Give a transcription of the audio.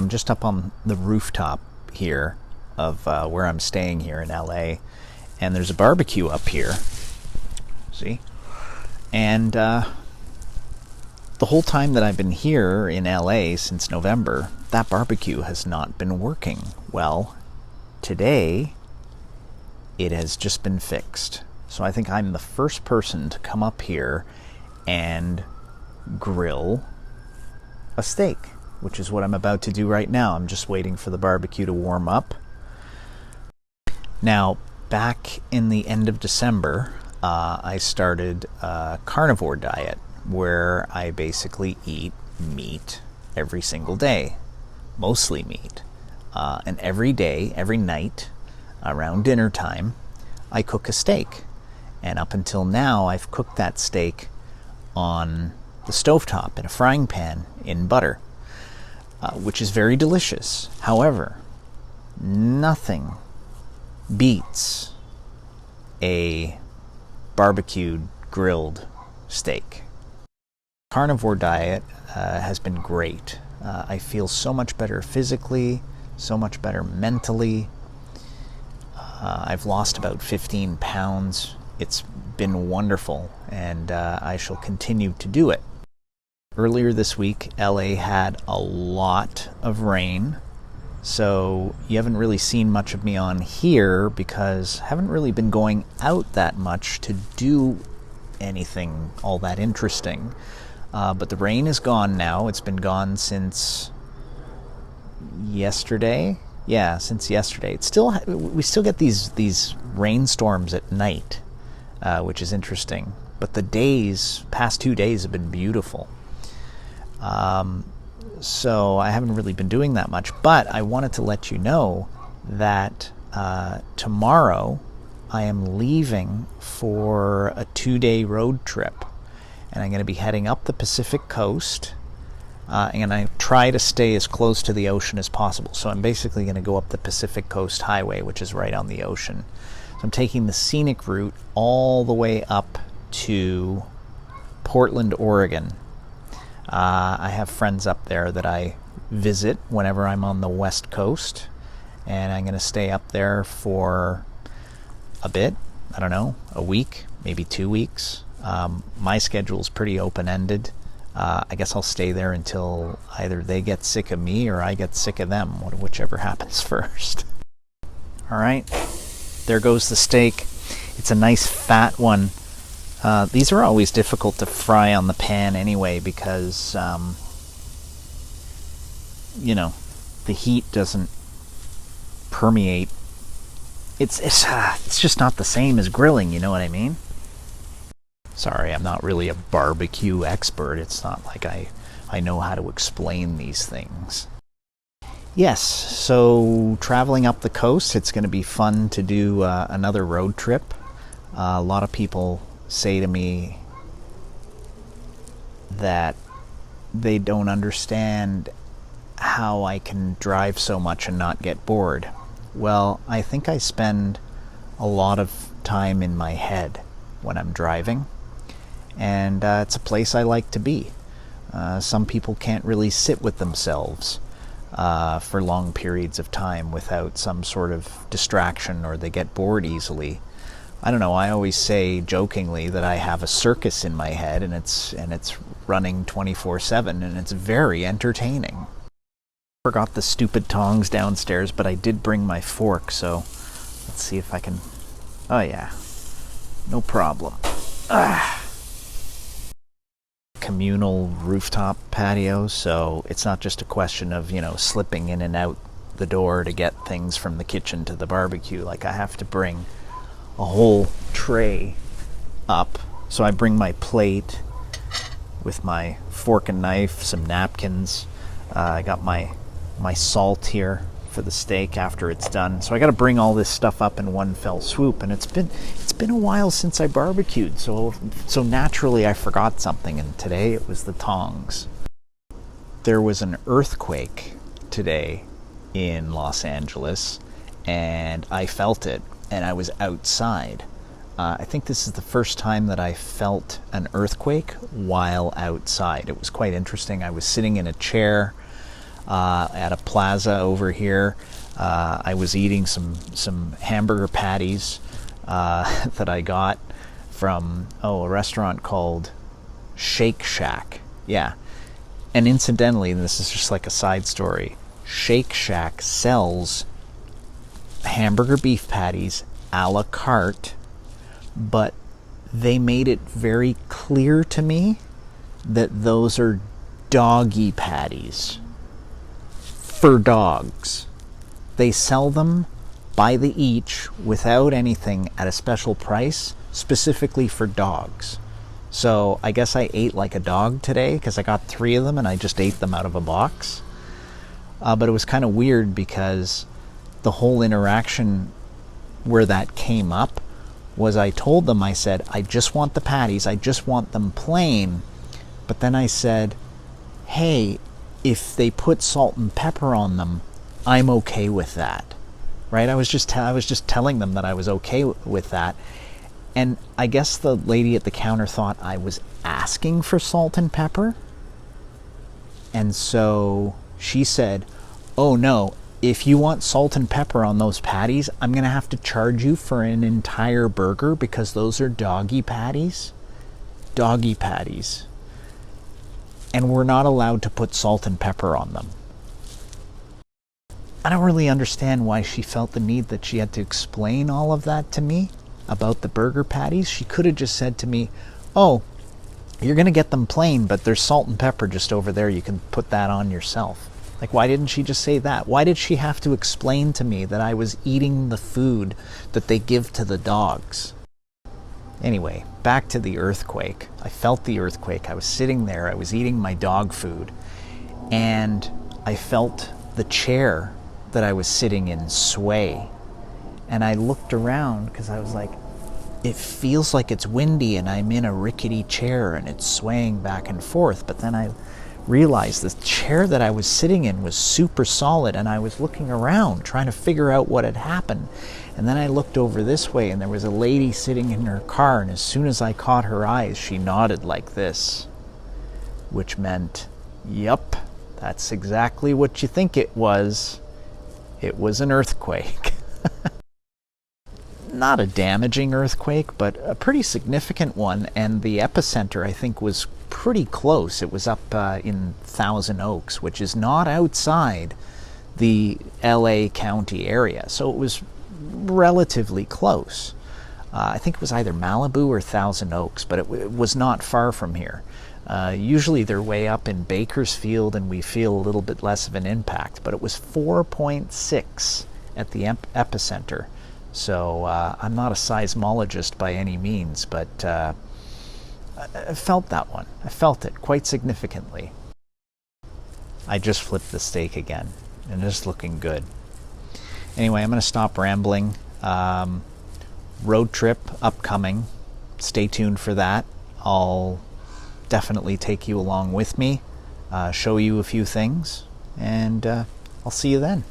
I'm just up on the rooftop here of where I'm staying here in LA, and there's a barbecue up here. See? And the whole time that I've been here in LA since November, that barbecue has not been working. Well, today it has just been fixed. So I think I'm the first person to come up here and grill a steak, which is what I'm about to do right now. I'm just waiting for the barbecue to warm up. Now, back in the end of December, I started a carnivore diet where I basically eat meat every single day, mostly meat. And every day, every night, around dinner time, I cook a steak. And up until now, I've cooked that steak on the stovetop in a frying pan in butter, which is very delicious. However, nothing beats a barbecued grilled steak. Carnivore diet has been great. I feel so much better physically, so much better mentally. I've lost about 15 pounds. It's been wonderful, and I shall continue to do it. Earlier this week, LA had a lot of rain, so you haven't really seen much of me on here because I haven't really been going out that much to do anything all that interesting. But the rain is gone now. It's been gone since yesterday. Yeah, since yesterday. We still get these rainstorms at night, which is interesting. But the past 2 days have been beautiful. So I haven't really been doing that much, but I wanted to let you know that tomorrow I am leaving for a 2-day road trip, and I'm going to be heading up the Pacific coast, and I try to stay as close to the ocean as possible. So I'm basically going to go up the Pacific Coast Highway, which is right on the ocean. So I'm taking the scenic route all the way up to Portland, Oregon. I have friends up there that I visit whenever I'm on the West Coast, and I'm going to stay up there for a bit. I don't know, a week, maybe 2 weeks. My schedule's pretty open-ended. I guess I'll stay there until either they get sick of me or I get sick of them, whichever happens first. All right, there goes the steak. It's a nice fat one. These are always difficult to fry on the pan anyway because, the heat doesn't permeate. It's just not the same as grilling, you know what I mean? Sorry, I'm not really a barbecue expert. It's not like I know how to explain these things. Yes, so traveling up the coast, it's going to be fun to do another road trip. A lot of people say to me that they don't understand how I can drive so much and not get bored. Well, I think I spend a lot of time in my head when I'm driving, and it's a place I like to be. Some people can't really sit with themselves for long periods of time without some sort of distraction, or they get bored easily. I don't know, I always say jokingly that I have a circus in my head, and it's running 24/7, and it's very entertaining. Forgot the stupid tongs downstairs, but I did bring my fork, so let's see if I can... Oh yeah, no problem. Communal rooftop patio, so it's not just a question of, slipping in and out the door to get things from the kitchen to the barbecue. Like, I have to bring a whole tray up. So I bring my plate with my fork and knife, some napkins. I got my salt here for the steak after it's done. So I got to bring all this stuff up in one fell swoop, and it's been a while since I barbecued. So naturally I forgot something, and today it was the tongs. There was an earthquake today in Los Angeles, and I felt it. And I was outside. I think this is the first time that I felt an earthquake while outside. It was quite interesting. I was sitting in a chair at a plaza over here. I was eating some hamburger patties that I got from a restaurant called Shake Shack. Yeah. And incidentally, this is just like a side story, Shake Shack sells hamburger beef patties a la carte, but they made it very clear to me that those are doggy patties for dogs. They sell them by the each without anything at a special price, specifically for dogs. So I guess I ate like a dog today because I got 3 of them and I just ate them out of a box. But it was kind of weird because the whole interaction where that came up was I told them, I said, I just want the patties, I just want them plain. But then I said, hey, if they put salt and pepper on them, I'm okay with that. Right? I was just telling them that I was okay with that. And I guess the lady at the counter thought I was asking for salt and pepper. And so she said, oh no, if you want salt and pepper on those patties, I'm going to have to charge you for an entire burger because those are doggy patties. Doggy patties. And we're not allowed to put salt and pepper on them. I don't really understand why she felt the need that she had to explain all of that to me about the burger patties. She could have just said to me, oh, you're going to get them plain, but there's salt and pepper just over there. You can put that on yourself. Like, why didn't she just say that? Why did she have to explain to me that I was eating the food that they give to the dogs? Anyway, back to the earthquake. I felt the earthquake. I was sitting there. I was eating my dog food. And I felt the chair that I was sitting in sway. And I looked around because I was like, it feels like it's windy and I'm in a rickety chair and it's swaying back and forth. But then I realized the chair that I was sitting in was super solid, and I was looking around trying to figure out what had happened. And then I looked over this way and there was a lady sitting in her car, and as soon as I caught her eyes, she nodded like this, which meant, yup, that's exactly what you think it was. It was an earthquake. Not a damaging earthquake, but a pretty significant one, and the epicenter, I think, was pretty close. It was up in Thousand Oaks, which is not outside the LA County area, so it was relatively close. I think it was either Malibu or Thousand Oaks, but it was not far from here. Usually they're way up in Bakersfield and we feel a little bit less of an impact, but it was 4.6 at the epicenter. So I'm not a seismologist by any means, but I felt that one. I felt it quite significantly. I just flipped the steak again, and it's looking good. Anyway, I'm going to stop rambling. Road trip upcoming. Stay tuned for that. I'll definitely take you along with me, show you a few things, and I'll see you then.